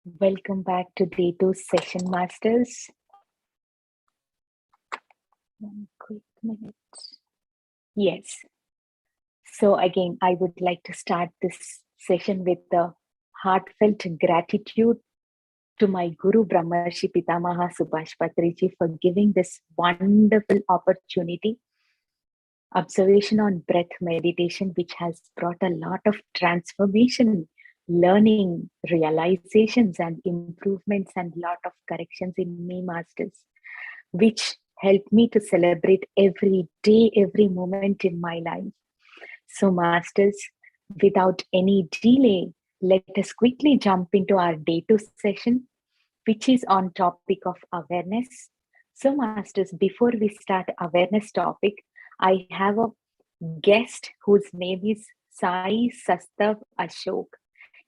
Welcome back to day 2 session, masters. One quick minute. Yes. So again, I would like to start this session with the heartfelt gratitude to my Guru Brahmarshi Pitamaha Subhash Patriji for giving this wonderful opportunity. Observation on breath meditation, which has brought a lot of transformation, learning, realizations, and improvements, and lot of corrections in me, masters, which help me to celebrate every day, every moment in my life. So, masters, without any delay, let us quickly jump into our day 2 session, which is on topic of awareness. So, masters, before we start awareness topic, I have a guest whose name is Sai Sastav Ashok.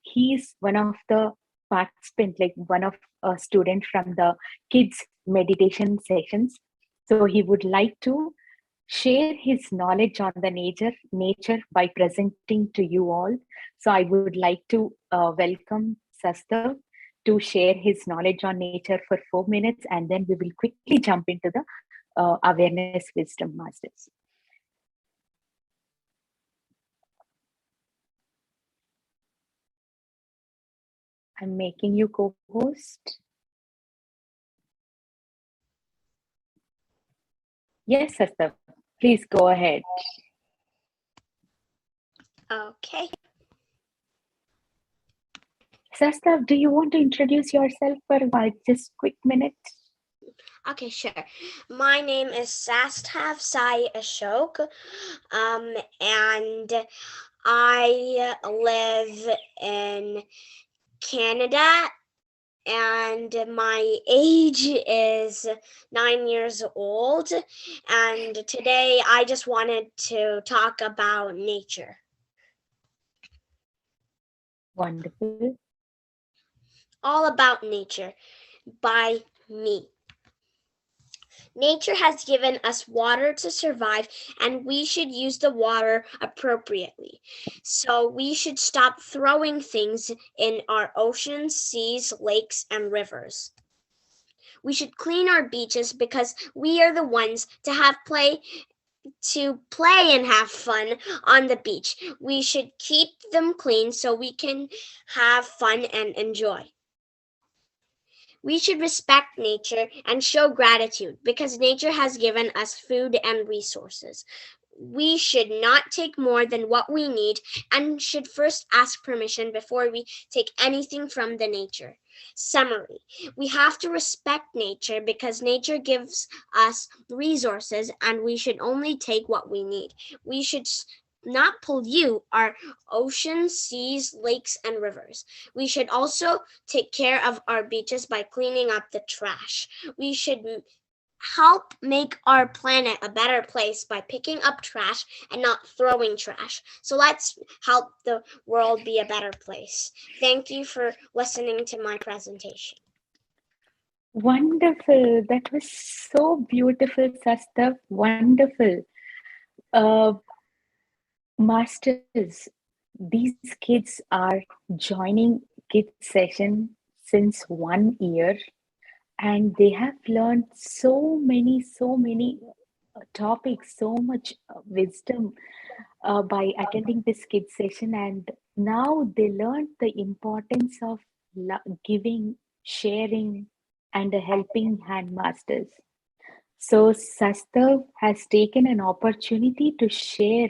He is one of the participants, like one of a student from the kids meditation sessions. So he would like to share his knowledge on the nature by presenting to you all. So I would like to welcome Sastav to share his knowledge on nature for 4 minutes, and then we will quickly jump into the awareness wisdom, masters. I'm making you co-host. Yes, Sastav, please go ahead. Okay. Sastav, do you want to introduce yourself for just quick minute? Okay, sure. My name is Sastav Sai Ashok, and I live in Canada, and my age is 9 years old. And today I just wanted to talk about nature. Wonderful. All about nature by me. Nature has given us water to survive, and we should use the water appropriately. So we should stop throwing things in our oceans, seas, lakes, and rivers. We should clean our beaches because we are the ones to play and have fun on the beach. We should keep them clean so we can have fun and enjoy. We should respect nature and show gratitude because nature has given us food and resources. We should not take more than what we need and should first ask permission before we take anything from the nature. Summary: we have to respect nature because nature gives us resources and we should only take what we need. We should not pollute our oceans, seas, lakes, and rivers. We should also take care of our beaches by cleaning up the trash. We should help make our planet a better place by picking up trash and not throwing trash. So let's help the world be a better place. Thank you for listening to my presentation. Wonderful. That was so beautiful, Sastav. Wonderful. Uh, Masters, these kids are joining kids session since 1 year, and they have learned so many topics, so much wisdom by attending this kids session, and now they learned the importance of giving, sharing, and a helping hand, masters. So Sastav has taken an opportunity to share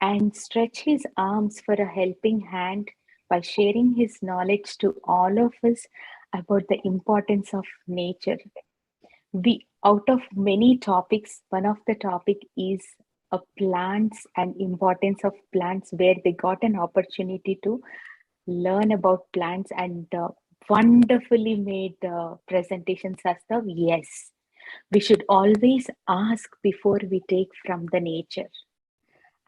and stretch his arms for a helping hand by sharing his knowledge to all of us about the importance of nature. We, out of many topics, one of the topic is plants and importance of plants, where they got an opportunity to learn about plants, and wonderfully made presentation, Sastav. Yes, we should always ask before we take from the nature,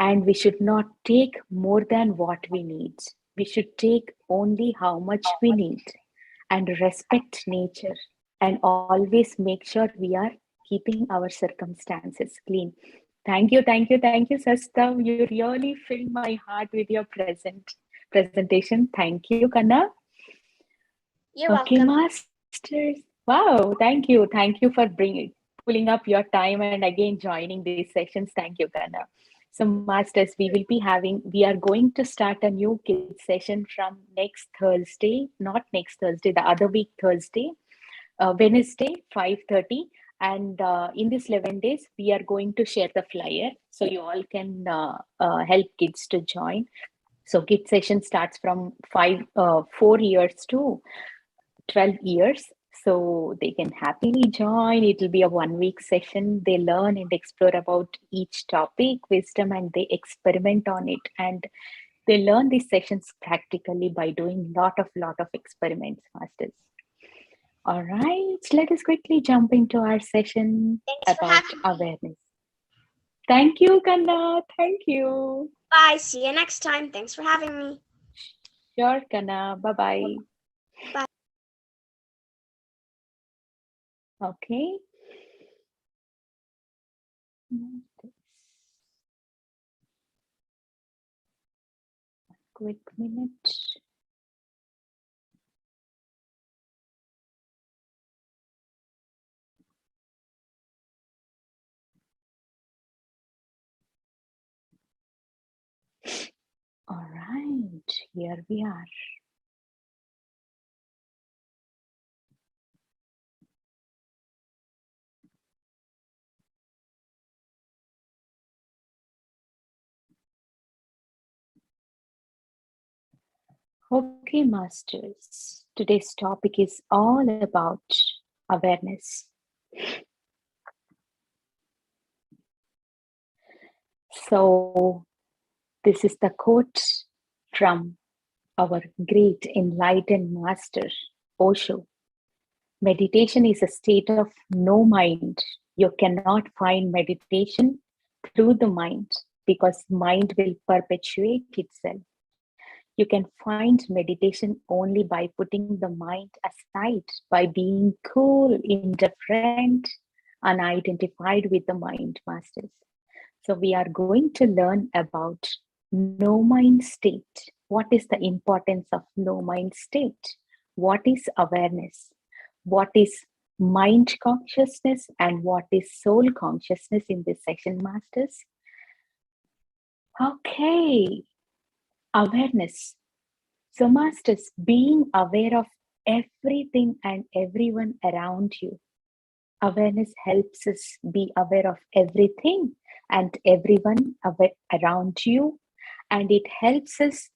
and we should not take more than what we need. We should take only how much we need and respect nature, and always make sure we are keeping our circumstances clean. Thank you, Sastav. You really filled my heart with your presentation. Thank you, Kanna. You're Okay, welcome. masters. Wow, thank you. Thank you for pulling up your time and again joining these sessions. Thank you, Kana. So, masters, we are going to start a new kids session from next Thursday, not next Thursday, the other week Thursday, Wednesday, 5:30. And in these 11 days, we are going to share the flyer so you all can help kids to join. So, kids session starts from 4 years to 12 years. So they can happily join. It will be a 1 week session. They learn and explore about each topic, wisdom, and they experiment on it. And they learn these sessions practically by doing lot of experiments, masters. All right, let us quickly jump into our session Thanks for about having me. awareness. Thank you, Kanna. Thank you. Bye. See you next time. Thanks for having me. Sure, Kanna. Bye bye. Bye. Okay. Quick minute. All right, here we are. Okay, masters. Today's topic is all about awareness. So, this is the quote from our great enlightened master, Osho. Meditation is a state of no mind. You cannot find meditation through the mind because mind will perpetuate itself. You can find meditation only by putting the mind aside, by being cool, indifferent, unidentified with the mind, masters. So, we are going to learn about no mind state. What is the importance of no mind state? What is awareness? What is mind consciousness? And what is soul consciousness in this section, masters? Okay, awareness. So, masters, being aware of everything and everyone around you. Awareness helps us be aware of everything and everyone around you, and it helps us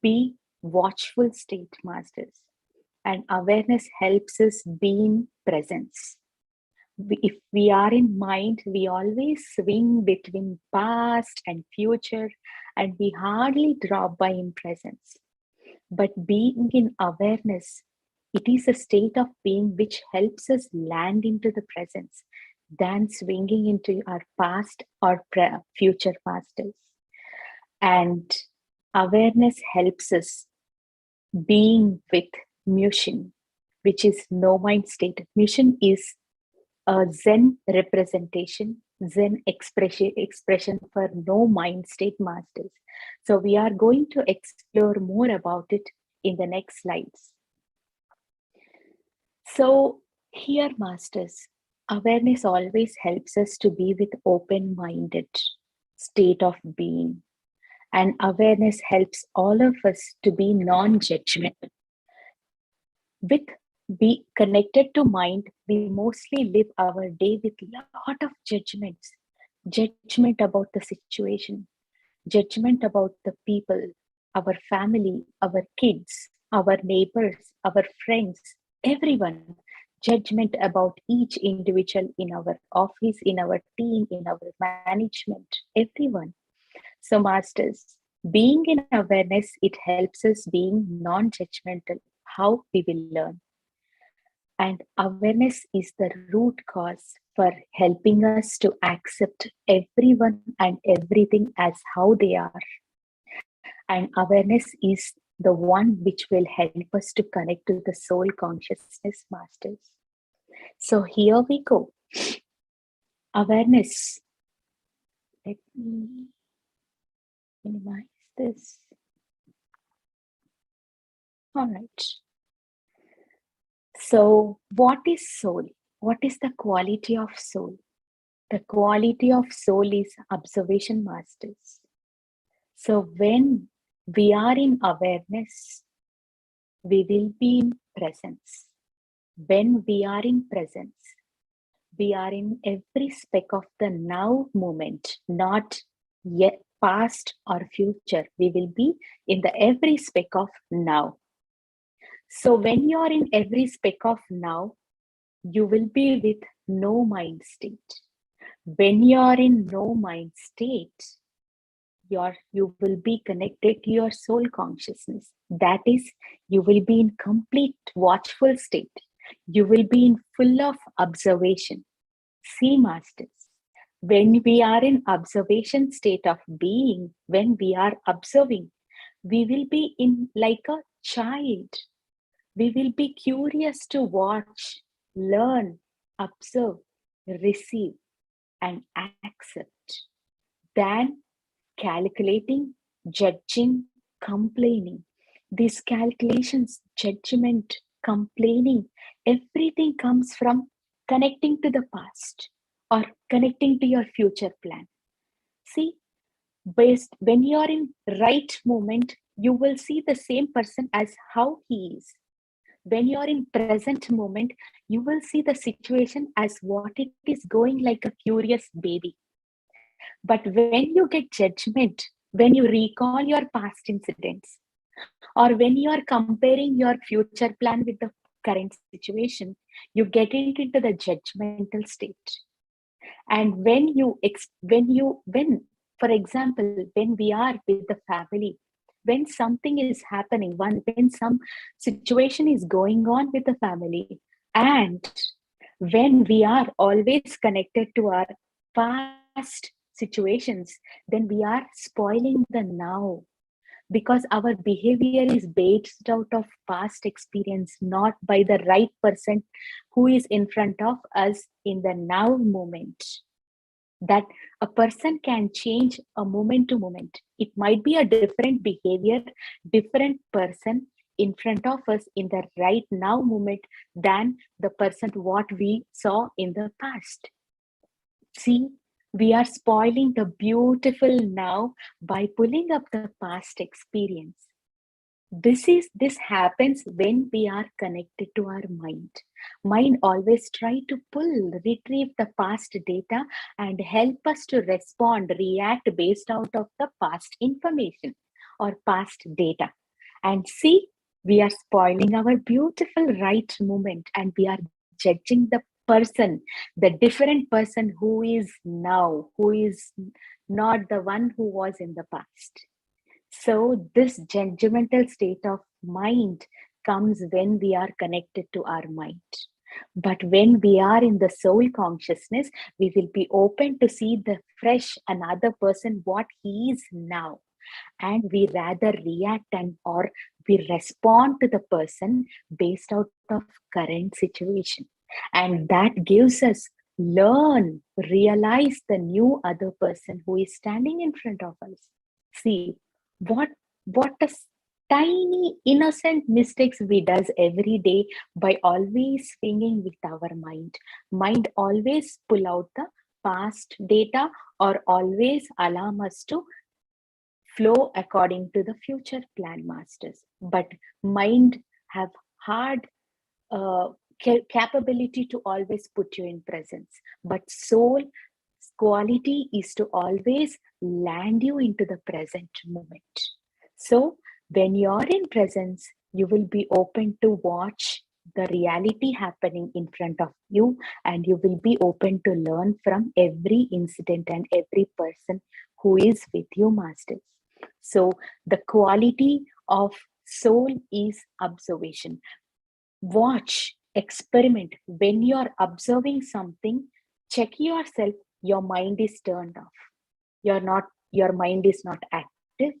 be watchful state, masters. And awareness helps us be in presence. If we are in mind, we always swing between past and future, and we hardly drop by in presence. But being in awareness, it is a state of being which helps us land into the presence than swinging into our past or future masters. And awareness helps us being with Mushin, which is no mind state. Mushin is a Zen representation, Zen expression for no mind state masters. So we are going to explore more about it in the next slides. So here, masters, awareness always helps us to be with open-minded state of being. And awareness helps all of us to be non-judgmental. With be connected to mind, we mostly live our day with lot of judgments. Judgment about the situation, judgment about the people, our family, our kids, our neighbors, our friends, everyone. Judgment about each individual in our office, in our team, in our management, everyone. So, masters, being in awareness, it helps us being non-judgmental. How we will learn. And awareness is the root cause for helping us to accept everyone and everything as how they are. And awareness is the one which will help us to connect to the soul consciousness masters. So here we go. Awareness. Let me minimize this. All right. So, what is soul? What is the quality of soul? The quality of soul is observation masters. So, when we are in awareness, we will be in presence. When we are in presence, we are in every speck of the now moment, not yet past or future. We will be in the every speck of now. So when you are in every speck of now, you will be with no mind state. When you are in no mind state, you will be connected to your soul consciousness. That is, you will be in complete watchful state. You will be in full of observation. See, masters, when we are in observation state of being, when we are observing, we will be in like a child. We will be curious to watch, learn, observe, receive, and accept. Then calculating, judging, complaining. These calculations, judgment, complaining, everything comes from connecting to the past or connecting to your future plan. See, based when you are in right moment, you will see the same person as how he is. When you are in present moment, you will see the situation as what it is going like a curious baby. But when you get judgment, when you recall your past incidents, or when you are comparing your future plan with the current situation, you get into the judgmental state. And for example, when we are with the family, when something is happening, when some situation is going on with the family, and when we are always connected to our past situations, then we are spoiling the now, because our behavior is based out of past experience, not by the right person who is in front of us in the now moment. That a person can change a moment to moment. It might be a different behavior, different person in front of us in the right now moment than the person what we saw in the past. See, we are spoiling the beautiful now by pulling up the past experience. This happens when we are connected to our mind always try to retrieve the past data and help us to respond, react based out of the past information or past data. And see, we are spoiling our beautiful right moment, and we are judging the person, the different person who is now, who is not the one who was in the past. So, this judgmental state of mind comes when we are connected to our mind. But when we are in the soul consciousness, we will be open to see the fresh another person, what he is now. And we rather react and or we respond to the person based out of current situation. And that gives us learn, realize the new other person who is standing in front of us. See, what what a tiny innocent mistakes we does every day by always swinging with our mind always pull out the past data or always alarm us to flow according to the future plan masters. But mind have hard uh, capability to always put you in presence, but soul quality is to always land you into the present moment. So when you're in presence, you will be open to watch the reality happening in front of you, and you will be open to learn from every incident and every person who is with you, masters. So the quality of soul is observation. Watch, experiment. When you are observing something, check yourself. Your mind is turned off. Your mind is not active.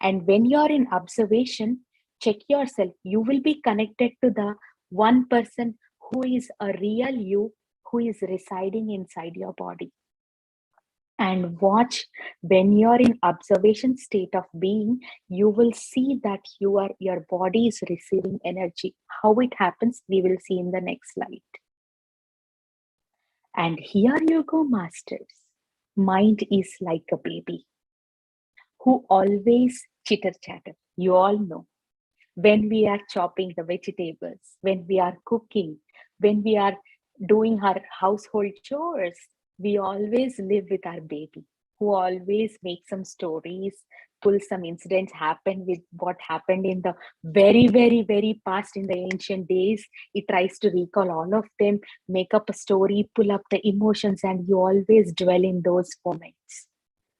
And when you are in observation, check yourself. You will be connected to the one person who is a real you, who is residing inside your body. And watch, when you're in observation state of being, you will see that your body is receiving energy. How it happens, we will see in the next slide. And here you go, masters. Mind is like a baby who always chitter chatter. You all know, when we are chopping the vegetables, when we are cooking, when we are doing our household chores, we always live with our baby who always makes some stories, pull some incidents happen with what happened in the very, very, very past in the ancient days. It tries to recall all of them, make up a story, pull up the emotions, and you always dwell in those moments,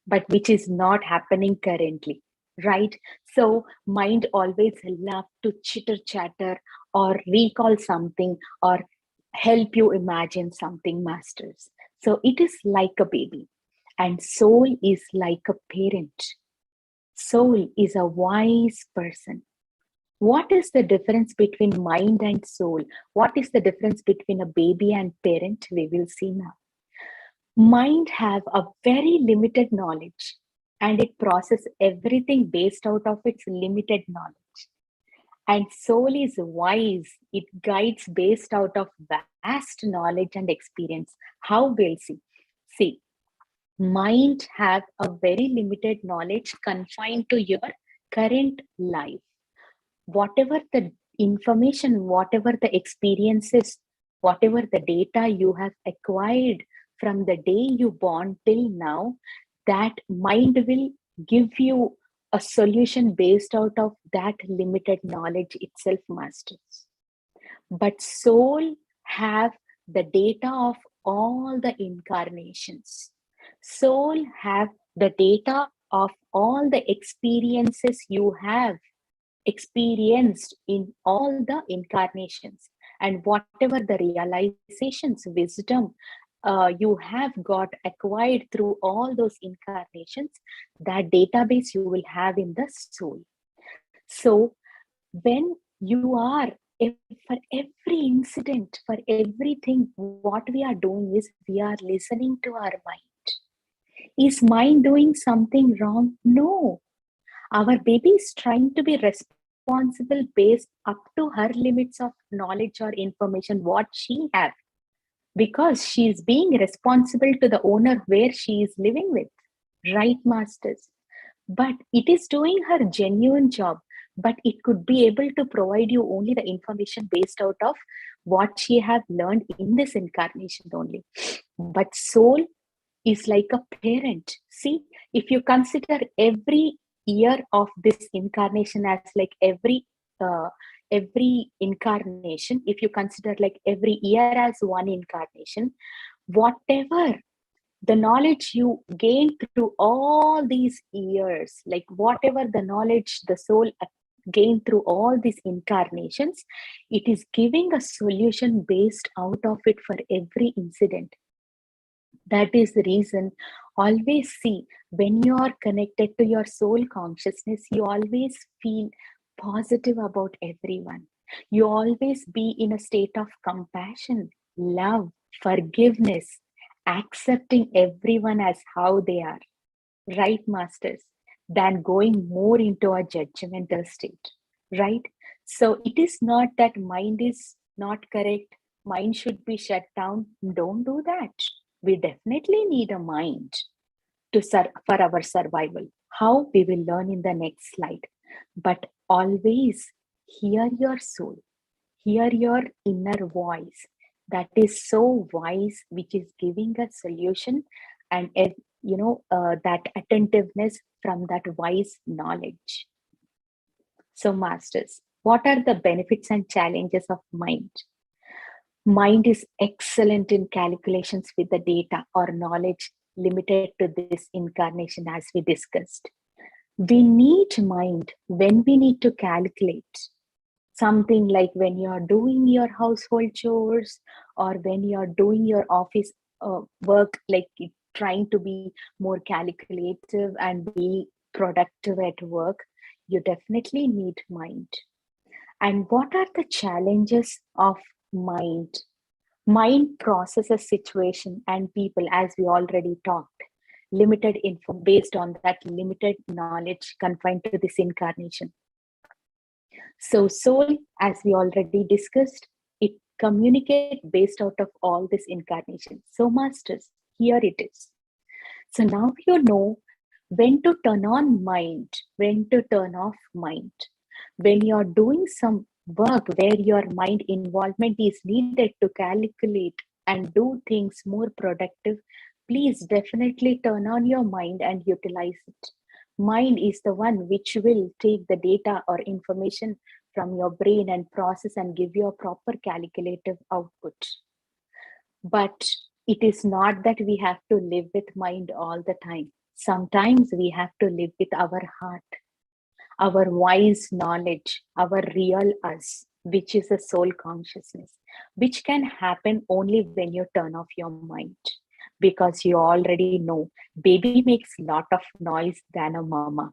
but which is not happening currently, right? So mind always love to chitter chatter or recall something or help you imagine something, masters. So it is like a baby, and soul is like a parent. Soul is a wise person. What is the difference between mind and soul? What is the difference between a baby and parent? We will see now. Mind have a very limited knowledge, and it processes everything based out of its limited knowledge. And soul is wise, it guides based out of vast knowledge and experience. How? We'll see, mind have a very limited knowledge confined to your current life. Whatever the information, whatever the experiences, whatever the data you have acquired from the day you born till now, that mind will give you a solution based out of that limited knowledge itself, masters. But soul have the data of all the incarnations. Soul have the data of all the experiences you have experienced in all the incarnations, and whatever the realizations, wisdom you have got acquired through all those incarnations, that database you will have in the soul. So when you are, for every incident, for everything, what we are doing is we are listening to our mind. Is mind doing something wrong? No. Our baby is trying to be responsible based up to her limits of knowledge or information what she have, because she is being responsible to the owner where she is living with, right, masters? But it is doing her genuine job, but it could be able to provide you only the information based out of what she have learned in this incarnation only. But soul is like a parent. See, if you consider every year of this incarnation as like every incarnation, if you consider like every year as one incarnation, whatever the knowledge you gain through all these years, like whatever the knowledge the soul gained through all these incarnations, it is giving a solution based out of it for every incident. That is the reason, always see, when you are connected to your soul consciousness, you always feel positive about everyone. You always be in a state of compassion, love, forgiveness, accepting everyone as how they are, right, masters, than going more into a judgmental state, right? So it is not that mind is not correct, mind should be shut down. Don't do that. We definitely need a mind for our survival. How? We will learn in the next slide. But always hear your soul, hear your inner voice that is so wise, which is giving a solution, and that attentiveness from that wise knowledge. So, masters, what are the benefits and challenges of mind? Mind is excellent in calculations with the data or knowledge limited to this incarnation, as we discussed. We need mind when we need to calculate something, like when you are doing your household chores or when you are doing your office work, like trying to be more calculative and be productive at work. You definitely need mind. And what are the challenges of mind? Mind processes situation and people, as we already talked. limited info based on that limited knowledge confined to this incarnation. So soul, as we already discussed, it communicates based out of all this incarnation. So masters, here it is. So now you know when to turn on mind, when to turn off mind. When you're doing some work where your mind involvement is needed to calculate and do things more productive, please definitely turn on your mind and utilize it. Mind is the one which will take the data or information from your brain and process and give you a proper calculative output. But it is not that we have to live with mind all the time. Sometimes we have to live with our heart, our wise knowledge, our real us, which is a soul consciousness, which can happen only when you turn off your mind. Because you already know, baby makes a lot of noise than a mama.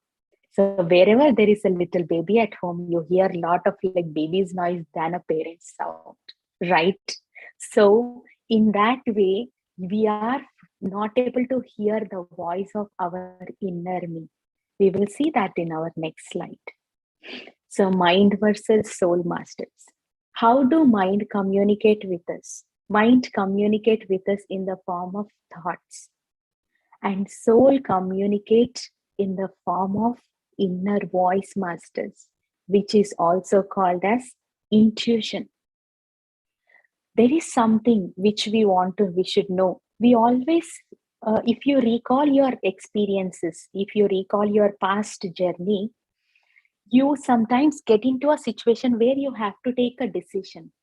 So wherever there is a little baby at home, you hear a lot of like baby's noise than a parent's sound, right? So in that way, we are not able to hear the voice of our inner me. We will see that in our next slide. So mind versus soul masters. How do mind communicate with us? Mind communicate with us in the form of thoughts, and soul communicate in the form of inner voice masters, which is also called as intuition. There is something which we should know. We always, if you recall your experiences, if you recall your past journey, you sometimes get into a situation where you have to take a decision,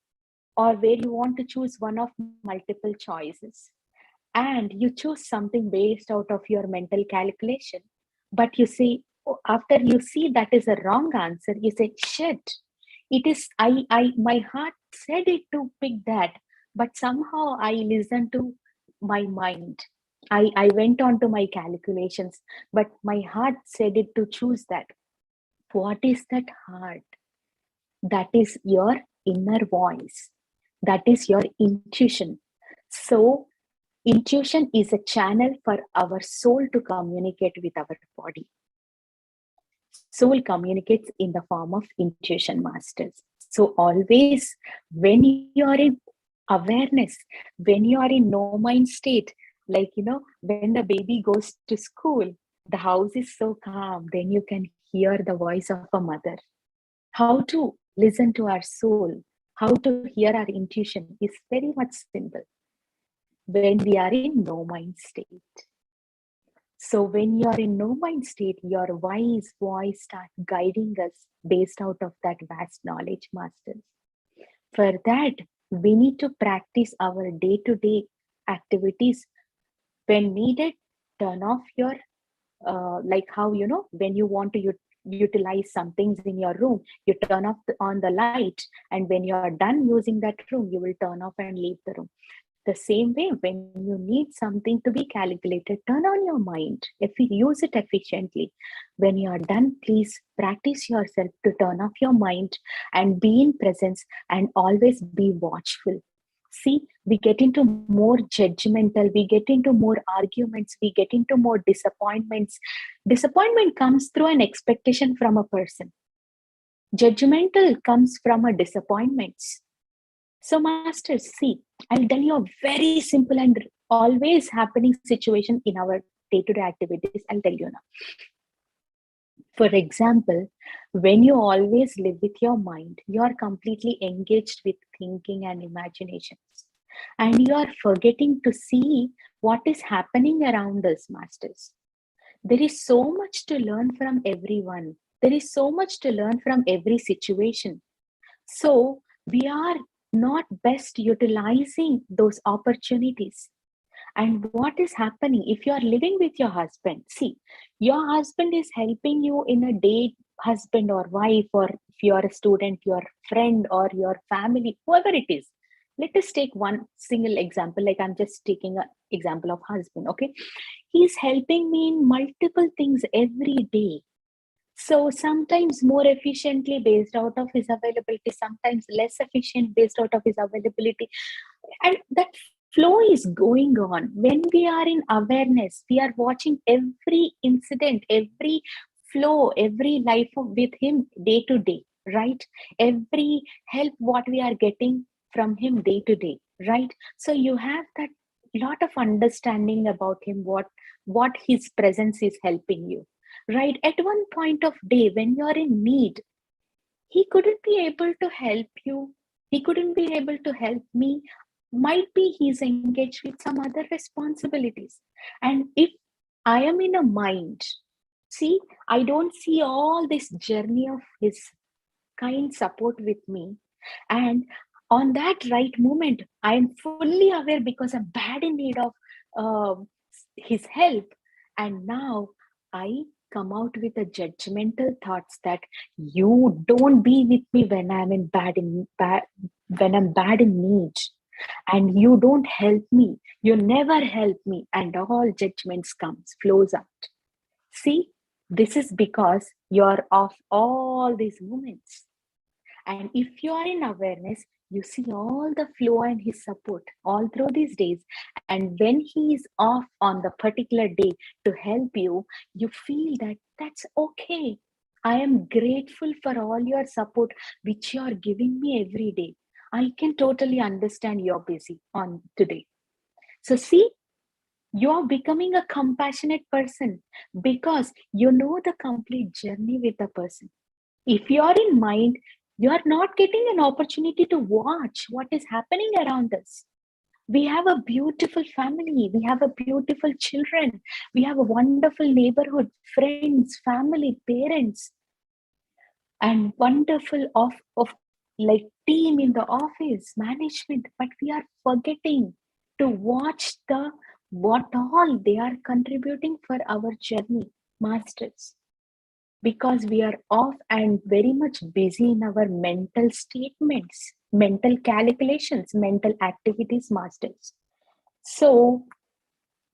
or where you want to choose one of multiple choices, and you choose something based out of your mental calculation, but you see, after you see that is a wrong answer, you say, shit, it is, my heart said it to pick that, but somehow I listened to my mind. I went on to my calculations, but my heart said it to choose that. What is that heart? That is your inner voice. That is your intuition. So intuition is a channel for our soul to communicate with our body. Soul communicates in the form of intuition masters. So always when you are in awareness, when you are in no mind state, like when the baby goes to school, the house is so calm, then you can hear the voice of a mother. How to listen to our soul, how to hear our intuition is very much simple when we are in no mind state. So when you are in no mind state, your wise voice starts guiding us based out of that vast knowledge, masters. For that, we need to practice our day-to-day activities. When needed, turn off your, like how, when you want to utilize some things in your room, you turn off on the light, and when you are done using that room, you will turn off and leave the room. The same way, when you need something to be calculated, turn on your mind. If you use it efficiently, when you are done, please practice yourself to turn off your mind and be in presence and always be watchful. See, we get into more judgmental, we get into more arguments, we get into more disappointments. Disappointment comes through an expectation from a person. Judgmental comes from a disappointments. So, masters, see, I'll tell you a very simple and always happening situation in our day-to-day activities. I'll tell you now. For example, when you always live with your mind, you are completely engaged with thinking and imaginations. And you are forgetting to see what is happening around us, masters. There is so much to learn from everyone. There is so much to learn from every situation. So we are not best utilizing those opportunities. And what is happening if you are living with your husband? See, your husband is helping you in a date, husband or wife, or if you are a student, your friend or your family, whoever it is. Let us take one single example. Like I'm just taking an example of husband. Okay, he's helping me in multiple things every day. So sometimes more efficiently based out of his availability, sometimes less efficient based out of his availability. And that flow is going on. When we are in awareness, we are watching every incident, every flow, every life with him day to day, right? Every help what we are getting from him day to day, right? So you have that lot of understanding about him, what his presence is helping you, right? At one point of day when you are in need, he couldn't be able to help you, he couldn't be able to help me. Might be he's engaged with some other responsibilities. And if I am in a mind, see, I don't see all this journey of his kind support with me. And on that right moment, I am fully aware because I'm bad in need of uh, his help. And now I come out with a judgmental thoughts that you don't be with me when I'm in bad when I'm bad in need, and you don't help me, you never help me, and all judgments comes flows out. See, this is because you're off all these moments. And if you are in awareness, you see all the flow and his support all through these days. And when he is off on the particular day to help you, you feel that that's okay. I am grateful for all your support which you are giving me every day. I can totally understand you're busy on today. So see, you're becoming a compassionate person because you know the complete journey with the person. If you're in mind, you're not getting an opportunity to watch what is happening around us. We have a beautiful family, we have a beautiful children, we have a wonderful neighborhood, friends, family, parents, and wonderful of like team in the office, management, but we are forgetting to watch the what all they are contributing for our journey, masters, because we are off and very much busy in our mental statements, mental calculations, mental activities, masters. So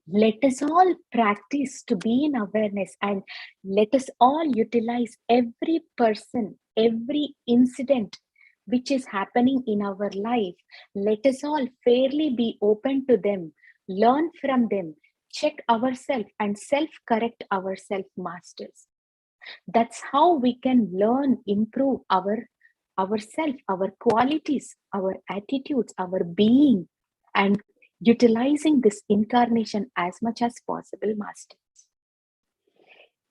let us all practice to be in awareness, and let us all utilize every person, every incident which is happening in our life. Let us all fairly be open to them, learn from them, check ourselves, and self correct ourselves, masters. That's how we can learn, improve ourself, our qualities, our attitudes, our being, and utilizing this incarnation as much as possible, masters.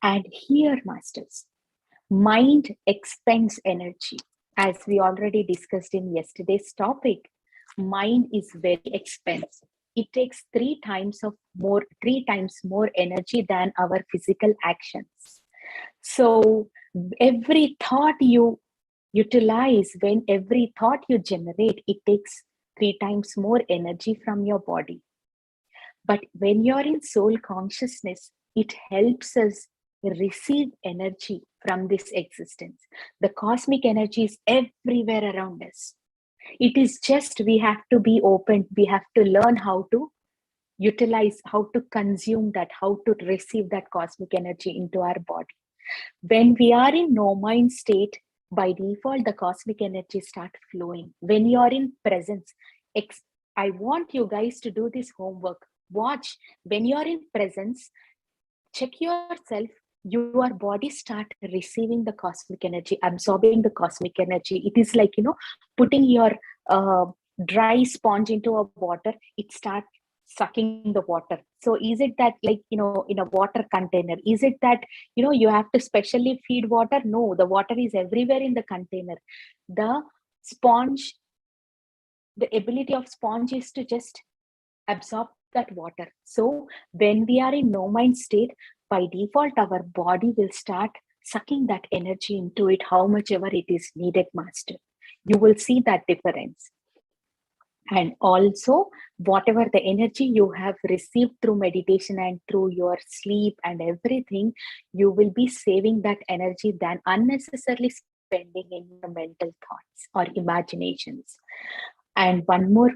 And here, masters, mind expends energy. As we already discussed in yesterday's topic, mind is very expensive. It takes three times more energy than our physical actions. So every thought you utilize, when every thought you generate, it takes three times more energy from your body. But when you're in soul consciousness, it helps us receive energy from this existence. The cosmic energy is everywhere around us. It is just we have to be open, we have to learn how to utilize, how to consume that, how to receive that cosmic energy into our body. When we are in no mind state, by default, the cosmic energy start flowing. When you are in presence, I want you guys to do this homework. Watch, when you are in presence, check yourself, your body start receiving the cosmic energy, absorbing the cosmic energy. It is like, putting your uh, dry sponge into a water, it starts sucking the water. So is it that, like, in a water container, is it that you have to specially feed water? No, the water is everywhere in the container. The sponge, the ability of sponge is to just absorb that water. So when we are in no mind state, by default, our body will start sucking that energy into it, how much ever it is needed, master. You will see that difference. And also, whatever the energy you have received through meditation and through your sleep and everything, you will be saving that energy than unnecessarily spending in your mental thoughts or imaginations. And one more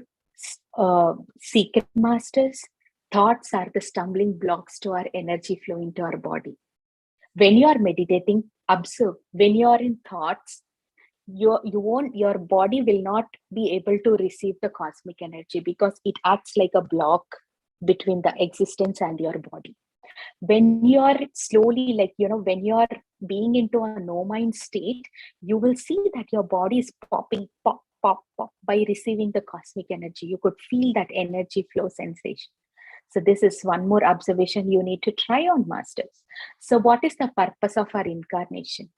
secret, masters: thoughts are the stumbling blocks to our energy flow into our body. When you are meditating, observe, when you are in thoughts, your body will not be able to receive the cosmic energy because it acts like a block between the existence and your body. When you're slowly, like, when you're being into a no mind state, you will see that your body is popping, pop, pop, pop, by receiving the cosmic energy. You could feel that energy flow sensation. So this is one more observation you need to try on, masters. So what is the purpose of our incarnation?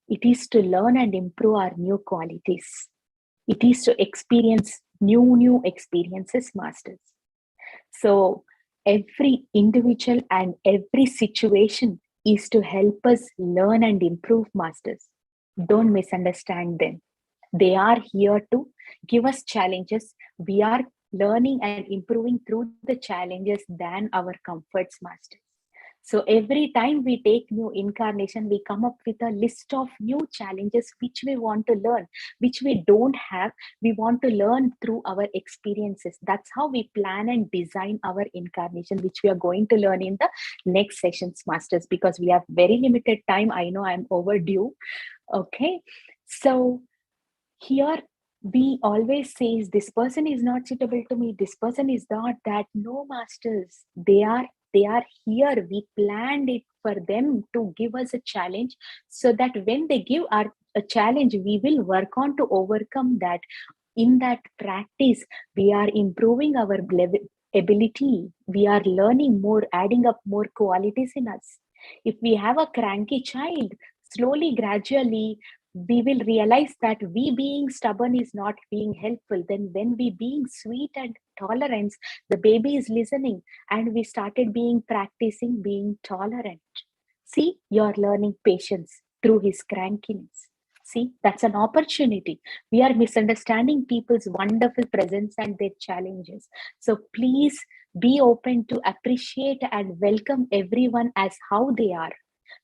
It is to learn and improve our new qualities. It is to experience new experiences, masters. So every individual and every situation is to help us learn and improve, masters. Don't misunderstand them. They are here to give us challenges. We are learning and improving through the challenges than our comforts, masters. So every time we take new incarnation, we come up with a list of new challenges which we want to learn, which we don't have. We want to learn through our experiences. That's how we plan and design our incarnation, which we are going to learn in the next sessions, masters, because we have very limited time. I know I'm overdue. Okay. So here we always says this person is not suitable to me, this person is not that. No, masters, they are here. We planned it for them to give us a challenge, so that when they give our a challenge, we will work on to overcome that. In that practice, we are improving our ability. We are learning more, adding up more qualities in us. If we have a cranky child, slowly, gradually, we will realize that we being stubborn is not being helpful. Then when we being sweet and tolerance, the baby is listening, and we started being practicing being tolerant. See, you're learning patience through his crankiness. See, that's an opportunity. We are misunderstanding people's wonderful presence and their challenges. So please be open to appreciate and welcome everyone as how they are,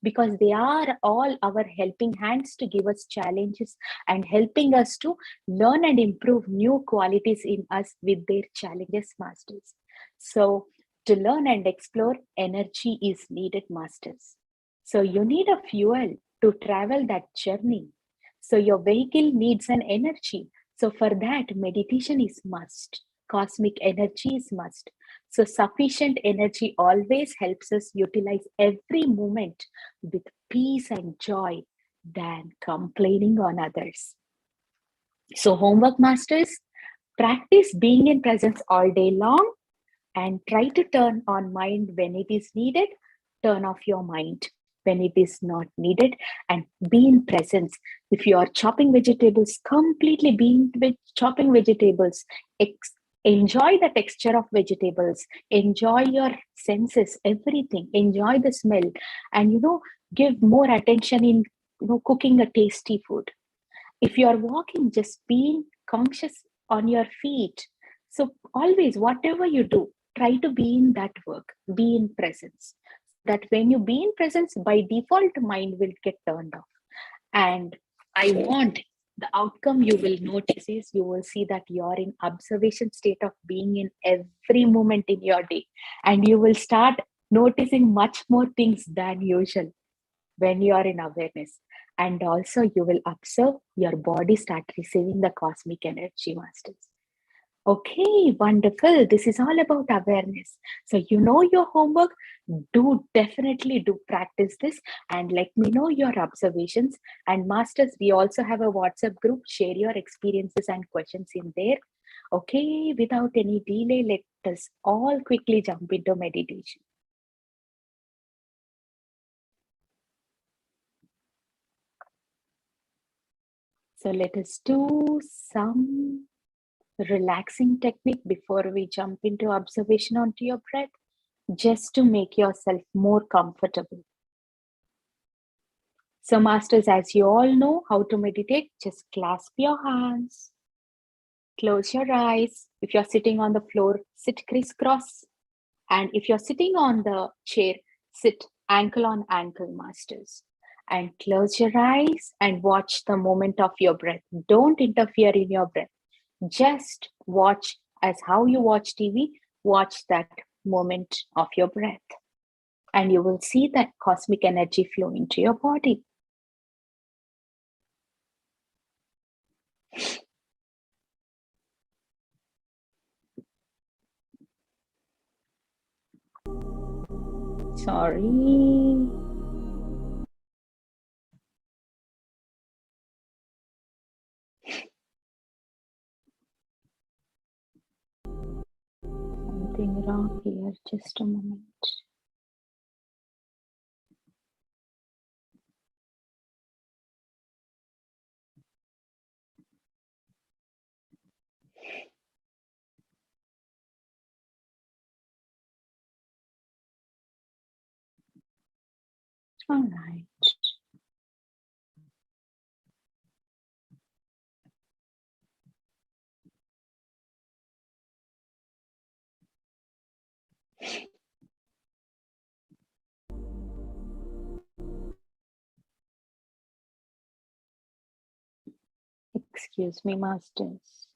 because they are all our helping hands to give us challenges and helping us to learn and improve new qualities in us with their challenges, masters. So to learn and explore, energy is needed, masters. So you need a fuel to travel that journey. So your vehicle needs an energy. So for that, meditation is must. Cosmic energy is must. So sufficient energy always helps us utilize every moment with peace and joy than complaining on others. So homework, masters, practice being in presence all day long and try to turn on mind when it is needed, turn off your mind when it is not needed, and be in presence. If you are chopping vegetables, completely be with chopping vegetables. Enjoy the texture of vegetables, enjoy your senses, everything, enjoy the smell, and give more attention in cooking a tasty food. If you are walking, just being conscious on your feet. So always, whatever you do, try to be in that work, be in presence. That when you be in presence, by default, mind will get turned off. And I want the outcome you will notice is you will see that you're in observation state of being in every moment in your day. And you will start noticing much more things than usual when you are in awareness. And also you will observe your body start receiving the cosmic energy, masters. Okay, wonderful. This is all about awareness. So you know your homework. Do definitely do practice this and let me know your observations. And masters, we also have a WhatsApp group. Share your experiences and questions in there. Okay, without any delay, let us all quickly jump into meditation. So let us do some relaxing technique before we jump into observation onto your breath, just to make yourself more comfortable. So masters, as you all know how to meditate, just clasp your hands, close your eyes. If you're sitting on the floor, sit crisscross. And if you're sitting on the chair, sit ankle on ankle, masters. And close your eyes and watch the moment of your breath. Don't interfere in your breath. Just watch as how you watch TV, watch that moment of your breath. And you will see that cosmic energy flow into your body. Sorry. Something wrong here. Just a moment. All right. Excuse me, masters.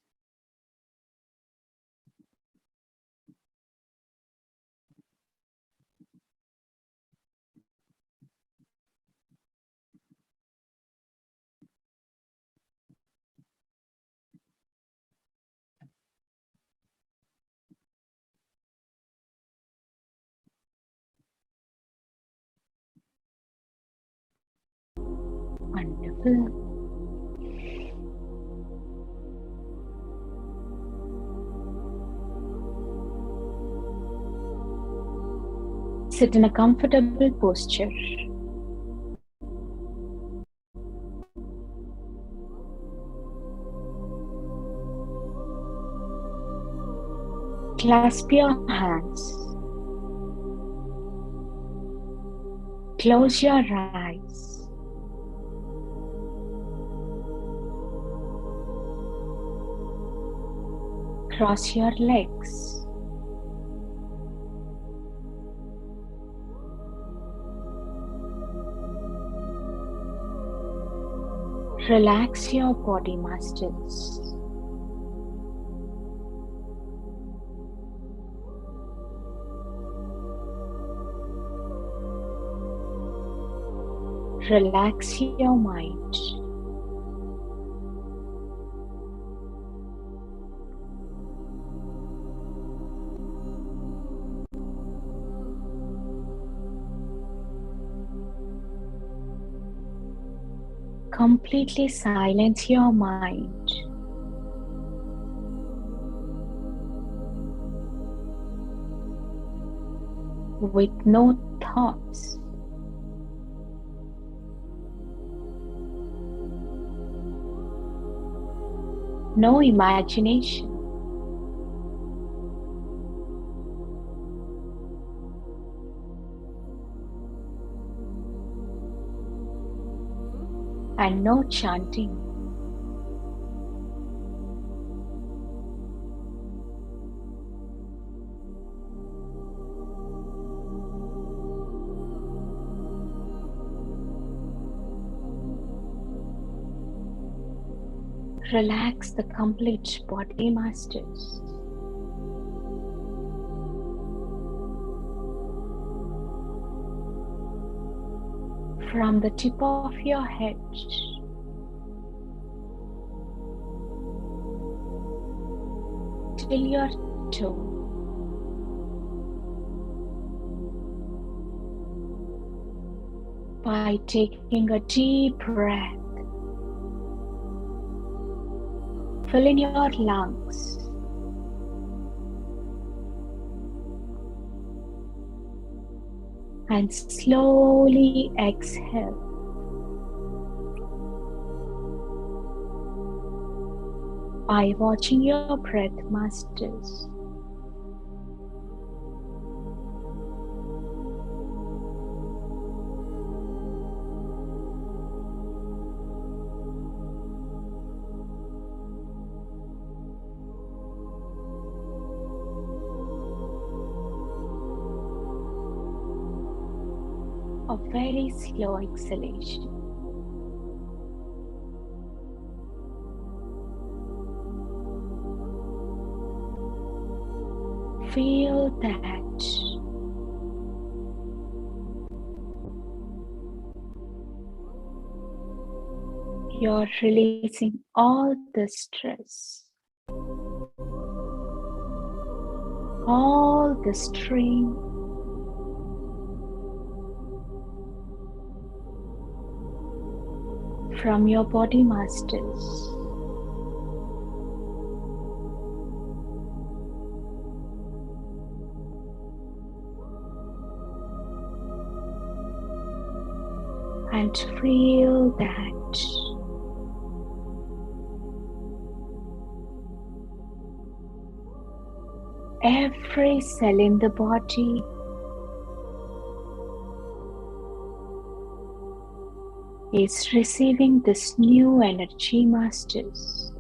Wonderful. Sit in a comfortable posture. Clasp your hands. Close your eyes. Cross your legs. Relax your body, masters. Relax your mind. Completely silence your mind. With no thoughts. No imagination. And no chanting. Relax the complete body, masters. From the tip of your head till your toe. By taking a deep breath, fill in your lungs. And slowly exhale. By watching your breath, masters. A very slow exhalation. Feel that you're releasing all the stress, all the strain, from your body, masters. And feel that every cell in the body is receiving this new energy, masters.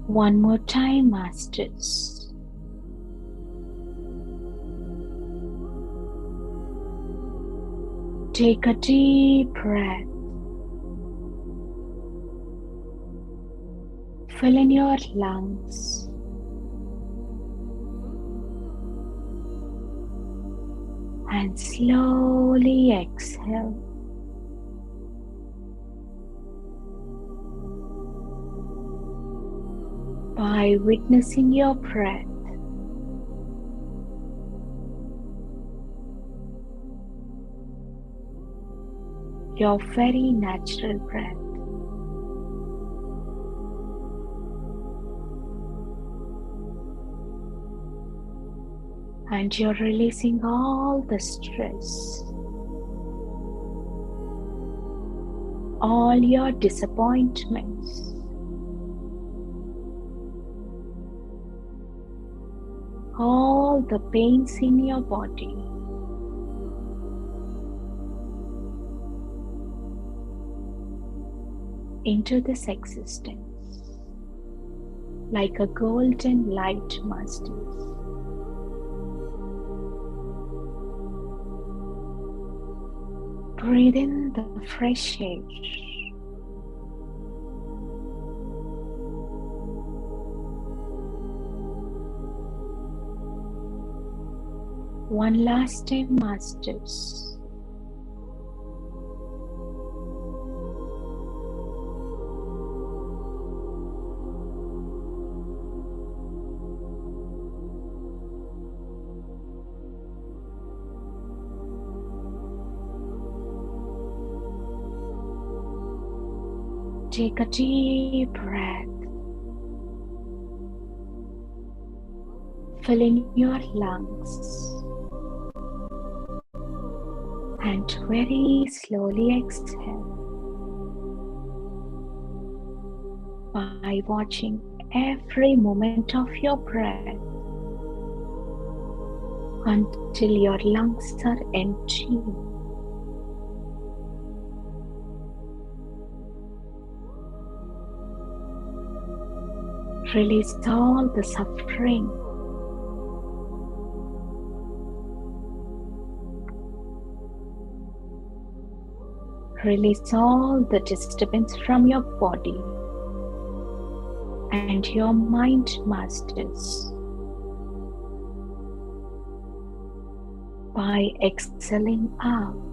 One more time, masters. Take a deep breath. Fill in your lungs. And slowly exhale. By witnessing your breath, your very natural breath. And you're releasing all the stress, all your disappointments, all the pains in your body. Into this existence like a golden light, masters. Breathe in the fresh air. One last time, masters. Take a deep breath. Fill in your lungs. And very slowly exhale by watching every moment of your breath until your lungs are empty. Release all the suffering. Release all the disturbance from your body and your mind, masters, by exhaling out.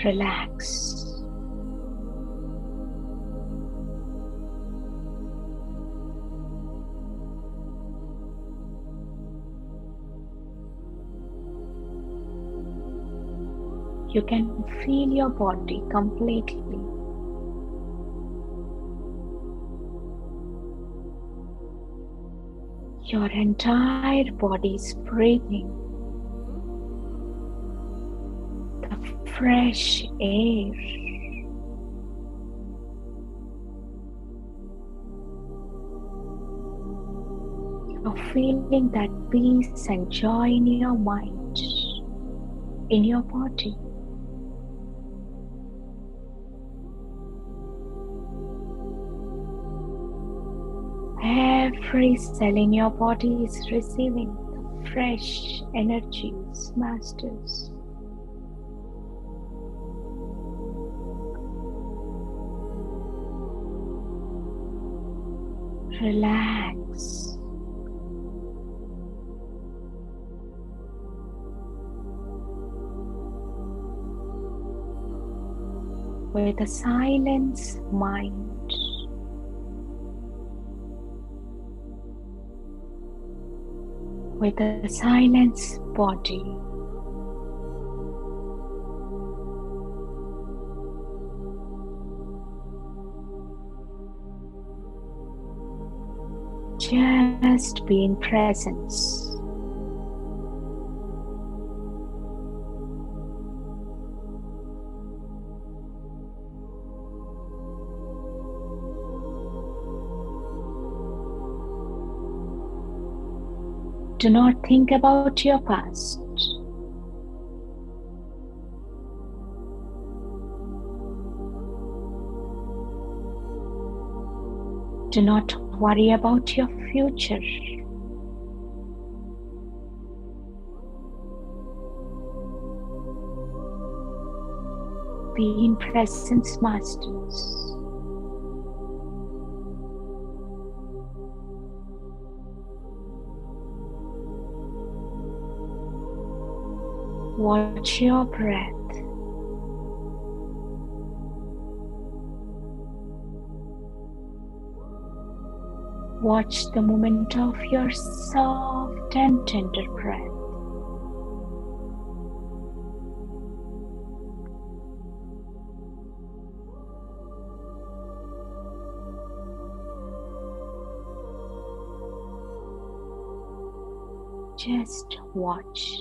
Relax. You can feel your body completely. Your entire body is breathing the fresh air. You're feeling that peace and joy in your mind, in your body. Every cell in your body is receiving the fresh energies, masters. Relax. with a silence mind, with a silence body. Just be in presence. Do not think about your past. Do not worry about your future. Be in presence, masters. Watch your breath. Watch the movement of your soft and tender breath. Just watch.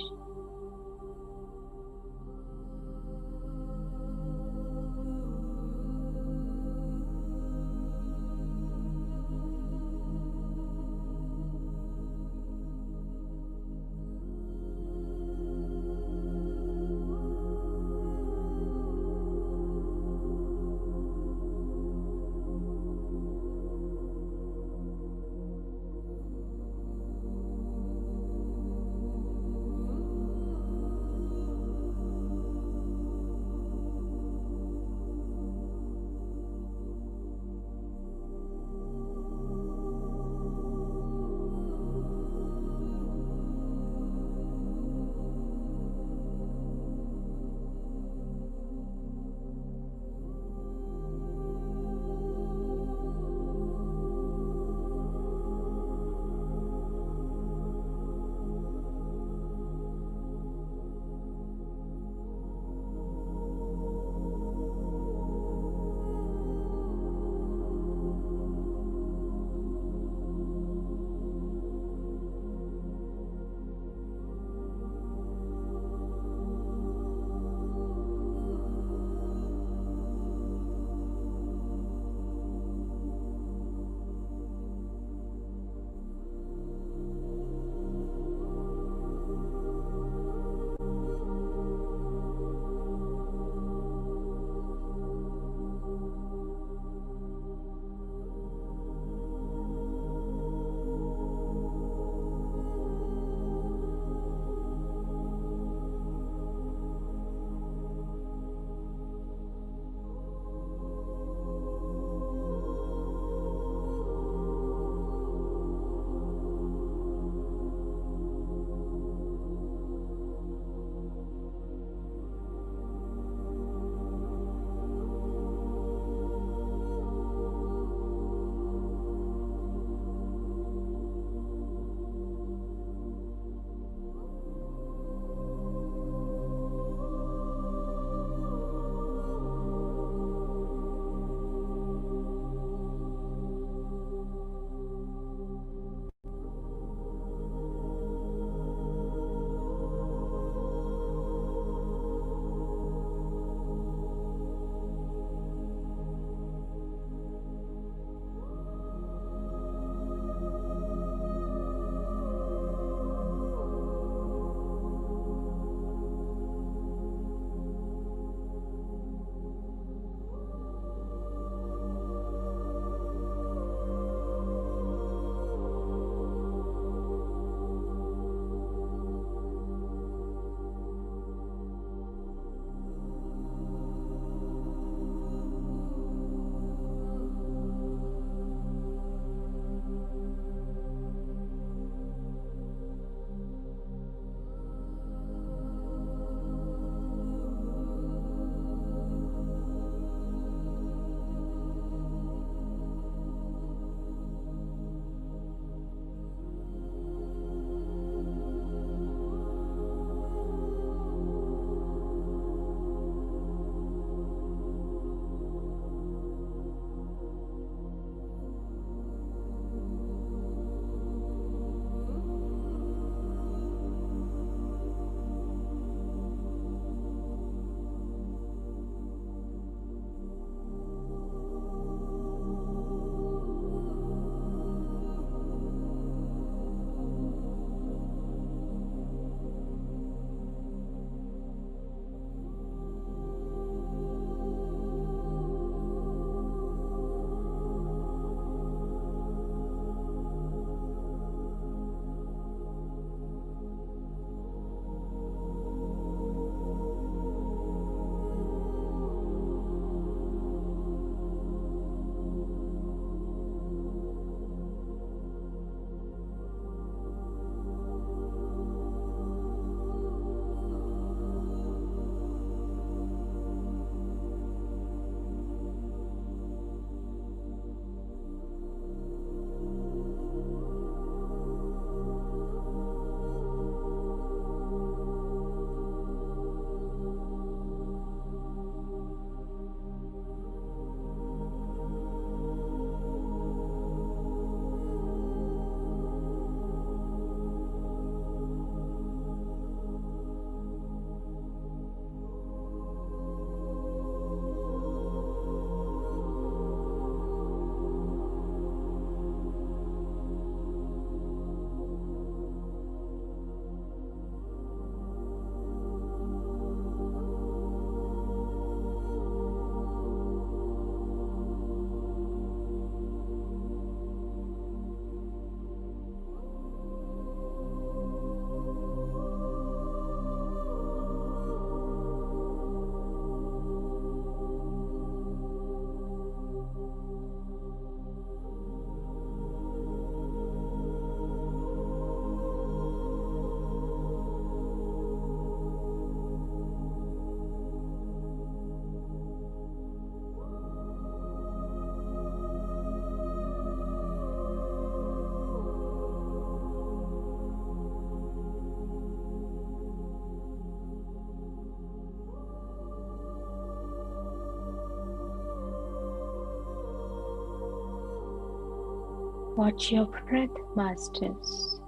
Watch your breath, masters.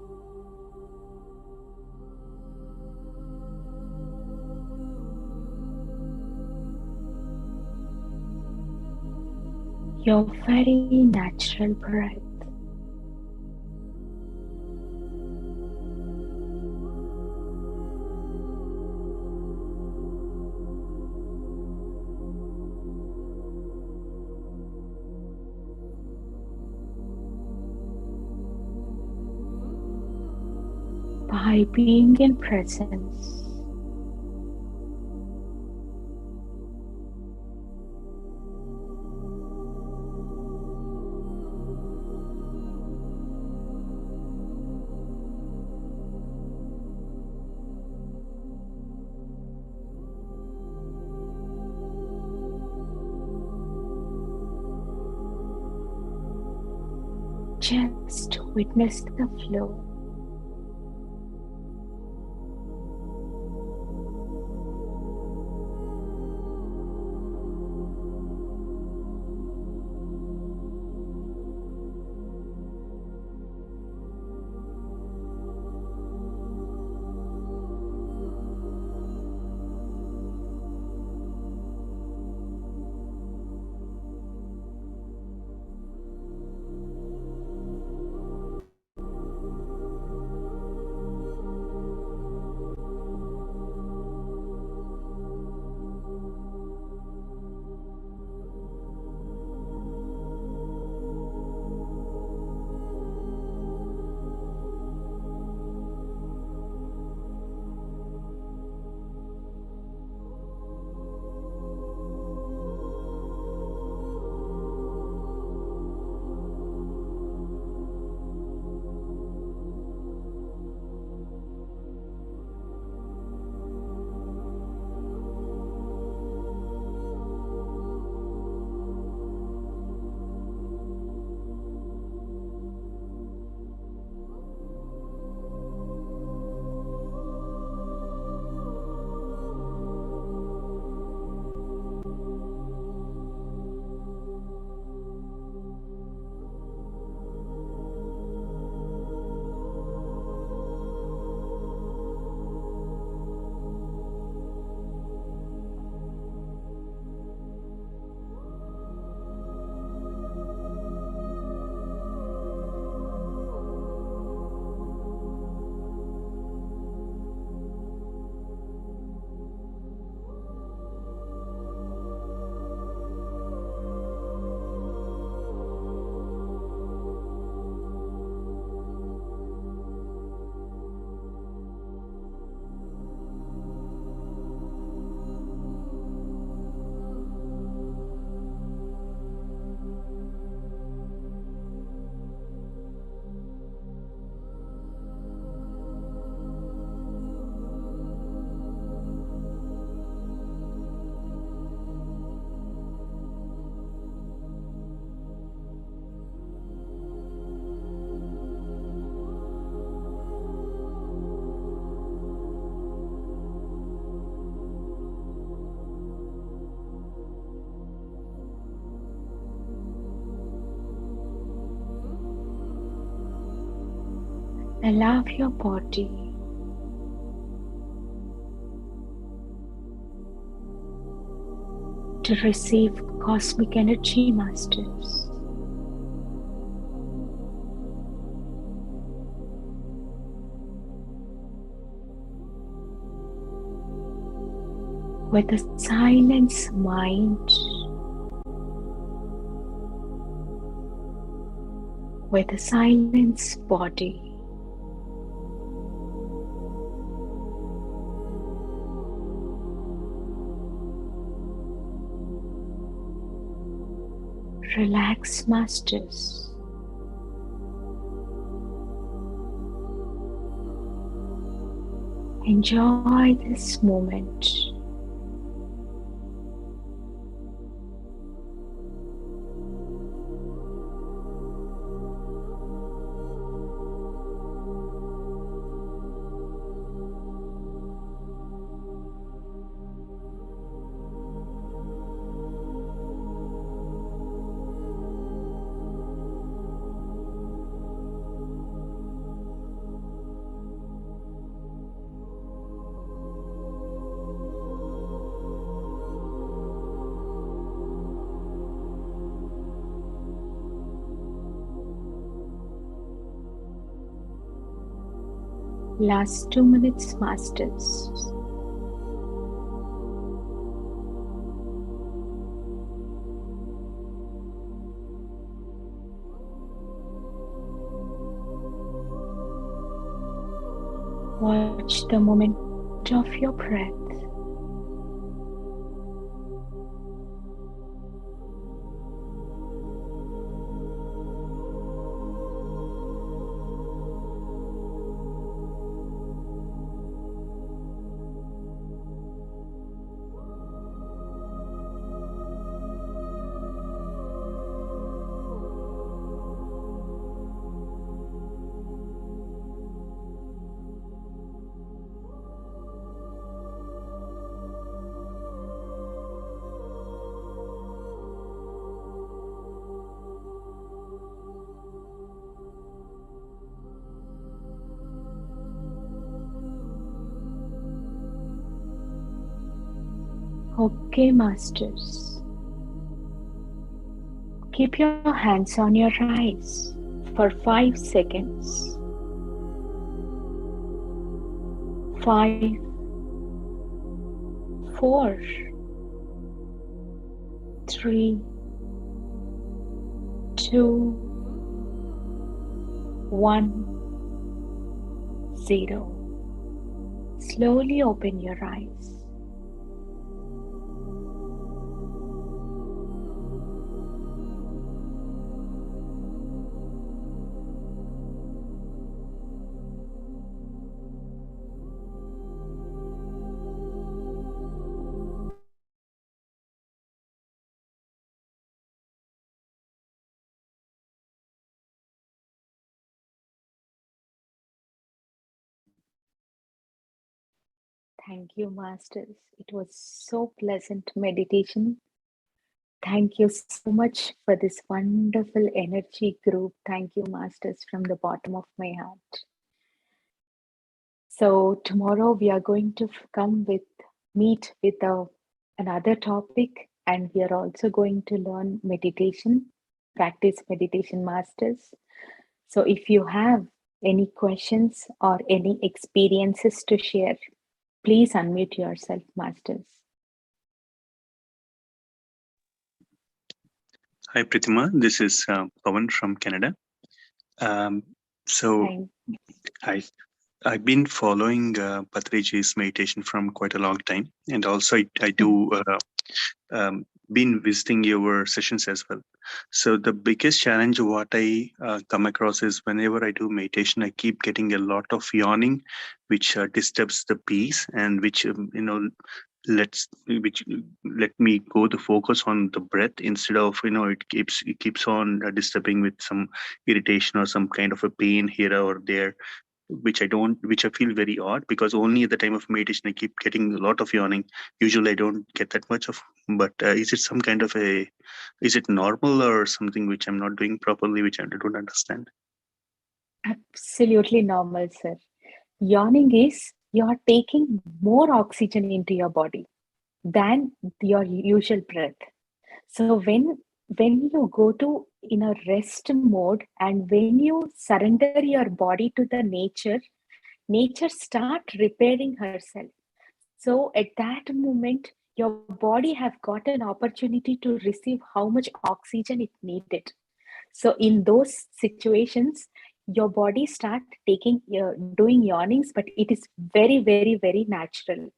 Your very natural breath. By being in presence, just witness the flow. Allow your body to receive cosmic energy, masters. With a silence mind, with a silence body, relax, masters. Enjoy this moment. Last 2 minutes, Masters. Watch the movement of your breath. Okay, Masters. Keep your hands on your eyes for 5 seconds. 5, 4, 3, 2, 1, 0. Slowly open your eyes. Thank you, Masters. It was so pleasant meditation. Thank you so much for this wonderful energy group. Thank you, Masters, from the bottom of my heart. So tomorrow we are going to meet with another topic, and we are also going to learn meditation, practice meditation, Masters. So if you have any questions or any experiences to share, please unmute yourself, Masters. Hi, Prathima. This is Pawan from Canada. So Hi. I've been following Patriji's meditation from quite a long time, and also I do been visiting your sessions as well. So the biggest challenge what I come across is whenever I do meditation, I keep getting a lot of yawning, which disturbs the peace and which let me go to focus on the breath instead of it keeps on disturbing with some irritation or some kind of a pain here or there, which I feel very odd, because only at the time of meditation I keep getting a lot of yawning. Usually I don't get that much of, but is it some kind of is it normal or something which I'm not doing properly, which I don't understand? Absolutely normal, sir. Yawning is you're taking more oxygen into your body than your usual breath. So when you go to in a rest mode and when you surrender your body to the nature start repairing herself. So at that moment, your body have got an opportunity to receive how much oxygen it needed. So in those situations, your body start doing yawnings, but it is very, very, very natural.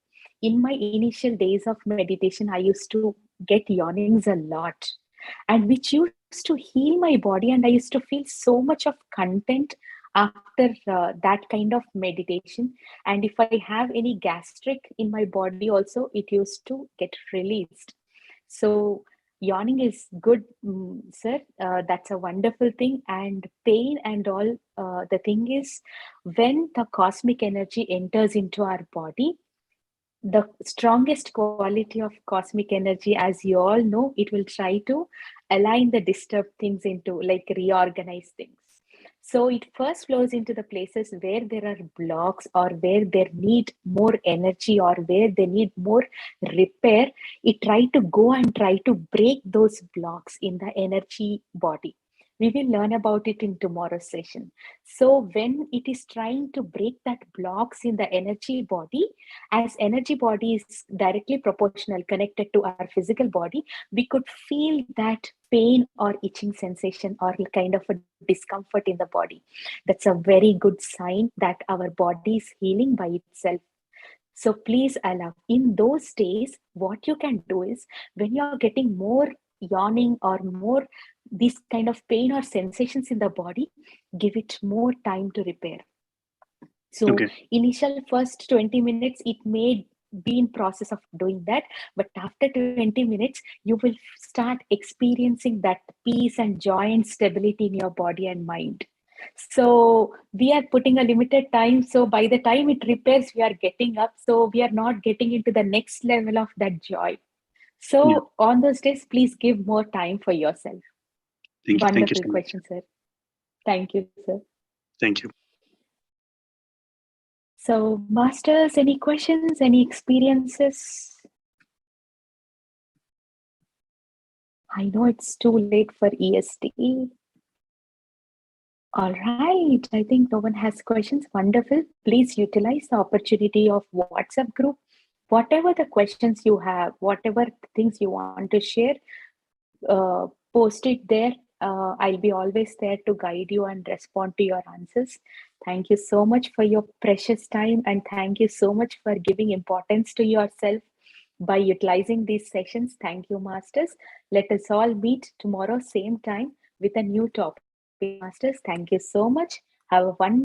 In my initial days of meditation, I used to get yawnings a lot, and which used to heal my body, and I used to feel so much of content after that kind of meditation. And if I have any gastric in my body also, it used to get released. So yawning is good, sir. That's a wonderful thing. And pain and all, the thing is, when the cosmic energy enters into our body, the strongest quality of cosmic energy, as you all know, it will try to align the disturbed things into, like, reorganize things. So it first flows into the places where there are blocks or where they need more energy or where they need more repair. It try to go and try to break those blocks in the energy body. We will learn about it in tomorrow's session. So when it is trying to break that blocks in the energy body, as energy body is directly proportional connected to our physical body, we could feel that pain or itching sensation or kind of a discomfort in the body. That's a very good sign that our body is healing by itself. So please allow. In those days, what you can do is when you're getting more yawning or more this kind of pain or sensations in the body, give it more time to repair. So Okay. initial first 20 minutes, it may be in process of doing that, but after 20 minutes, you will start experiencing that peace and joy and stability in your body and mind. So we are putting a limited time. So by the time it repairs, we are getting up. So we are not getting into the next level of that joy. Yeah. So on those days, please give more time for yourself. Thank you. Thank you Wonderful so much. question, sir. Thank you, sir. Thank you. So, masters, any questions, any experiences? I know it's too late for EST. All right. I think no one has questions. Wonderful. Please utilize the opportunity of WhatsApp group. Whatever the questions you have, whatever things you want to share, post it there. I'll be always there to guide you and respond to your answers. Thank you so much for your precious time, and thank you so much for giving importance to yourself by utilizing these sessions. Thank you, masters. Let us all meet tomorrow, same time, with a new topic. Masters, thank you so much. Have a wonderful